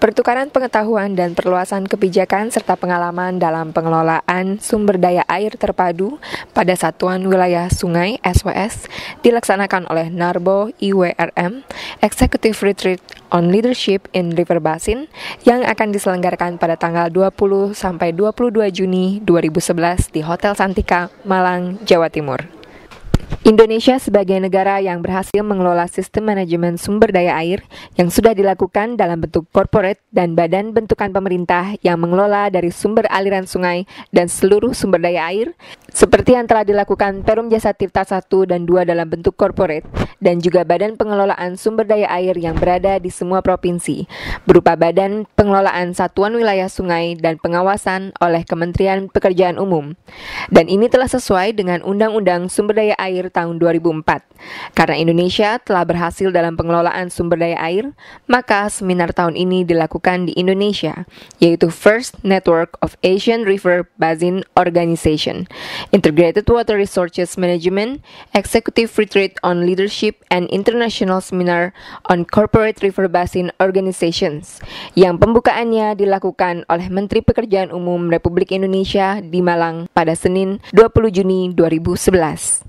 Pertukaran pengetahuan dan perluasan kebijakan serta pengalaman dalam pengelolaan sumber daya air terpadu pada Satuan Wilayah Sungai (SWS) dilaksanakan oleh NARBO IWRM Executive Retreat on Leadership in River Basin yang akan diselenggarakan pada tanggal 20 sampai 22 Juni 2011 di Hotel Santika, Malang, Jawa Timur. Indonesia sebagai negara yang berhasil mengelola sistem manajemen sumber daya air yang sudah dilakukan dalam bentuk corporate dan badan bentukan pemerintah yang mengelola dari sumber aliran sungai dan seluruh sumber daya air, seperti yang telah dilakukan Perum Jasa Tirta 1 dan 2 dalam bentuk corporate, dan juga badan pengelolaan sumber daya air yang berada di semua provinsi, berupa Badan Pengelolaan Satuan Wilayah Sungai dan Pengawasan oleh Kementerian Pekerjaan Umum. Dan ini telah sesuai dengan Undang-Undang Sumber Daya Air tahun 2004. Karena Indonesia telah berhasil dalam pengelolaan sumber daya air, maka seminar tahun ini dilakukan di Indonesia, yaitu First Network of Asian River Basin Organization, Integrated Water Resources Management, Executive Retreat on Leadership and International Seminar on Corporate River Basin Organizations, yang pembukaannya dilakukan oleh Menteri Pekerjaan Umum Republik Indonesia di Malang pada Senin 20 Juni 2011.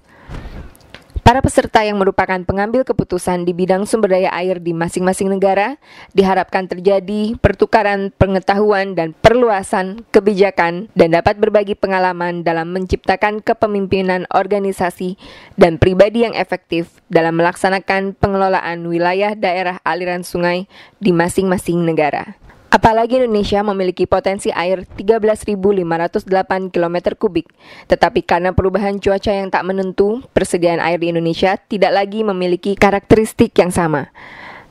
Para peserta yang merupakan pengambil keputusan di bidang sumber daya air di masing-masing negara diharapkan terjadi pertukaran pengetahuan dan perluasan kebijakan dan dapat berbagi pengalaman dalam menciptakan kepemimpinan organisasi dan pribadi yang efektif dalam melaksanakan pengelolaan wilayah daerah aliran sungai di masing-masing negara. Apalagi Indonesia memiliki potensi air 13.508 km kubik, tetapi karena perubahan cuaca yang tak menentu, persediaan air di Indonesia tidak lagi memiliki karakteristik yang sama.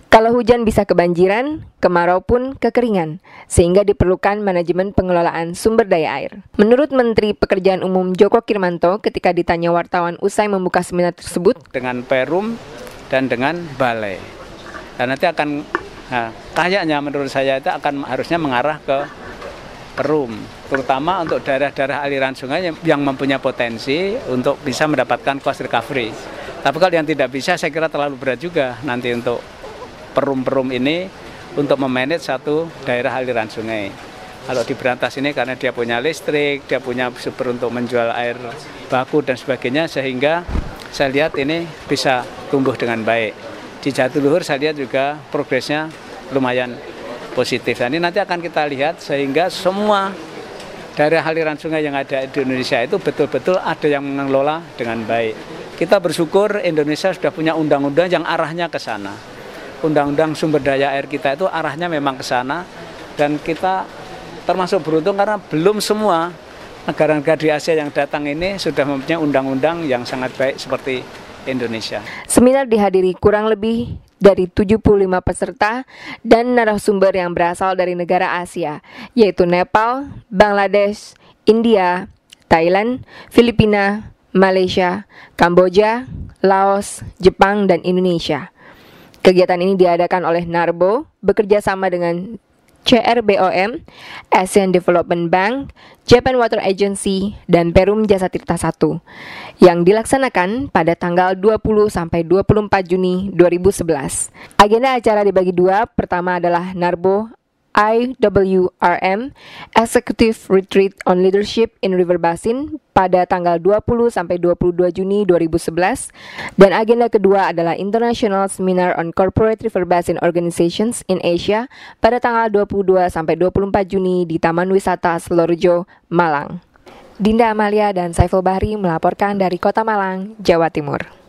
Kalau hujan bisa kebanjiran, kemarau pun kekeringan, sehingga diperlukan manajemen pengelolaan sumber daya air. Menurut Menteri Pekerjaan Umum Joko Kirmanto ketika ditanya wartawan usai membuka seminar tersebut, dengan Perum dan dengan Balai. Dan nanti kayaknya menurut saya itu harusnya mengarah ke Perum, terutama untuk daerah-daerah aliran sungai yang mempunyai potensi untuk bisa mendapatkan cost recovery. Tapi kalau yang tidak bisa, saya kira terlalu berat juga nanti untuk Perum-Perum ini untuk memanage satu daerah aliran sungai. Kalau di Berantas ini karena dia punya listrik, dia punya sumber untuk menjual air baku dan sebagainya, sehingga saya lihat ini bisa tumbuh dengan baik. Di Jatiluhur saya lihat juga progresnya lumayan positif. Ini nanti akan kita lihat sehingga semua daerah aliran sungai yang ada di Indonesia itu betul-betul ada yang mengelola dengan baik. Kita bersyukur Indonesia sudah punya undang-undang yang arahnya ke sana. Undang-undang sumber daya air kita itu arahnya memang ke sana, dan kita termasuk beruntung karena belum semua negara-negara di Asia yang datang ini sudah mempunyai undang-undang yang sangat baik seperti Indonesia. Seminar dihadiri kurang lebih dari 75 peserta dan narasumber yang berasal dari negara Asia, yaitu Nepal, Bangladesh, India, Thailand, Filipina, Malaysia, Kamboja, Laos, Jepang, dan Indonesia. Kegiatan ini diadakan oleh NARBO bekerja sama dengan CRBOM, Asian Development Bank, Japan Water Agency, dan Perum Jasa Tirta 1 yang dilaksanakan pada tanggal 20 sampai 24 Juni 2011. Agenda acara dibagi dua. Pertama adalah NARBO IWRM Executive Retreat on Leadership in River Basin pada tanggal 20 sampai 22 Juni 2011, dan agenda kedua adalah International Seminar on Corporate River Basin Organizations in Asia pada tanggal 22 sampai 24 Juni di Taman Wisata Selorjo, Malang. Dinda Amalia dan Saiful Bahri melaporkan dari Kota Malang, Jawa Timur.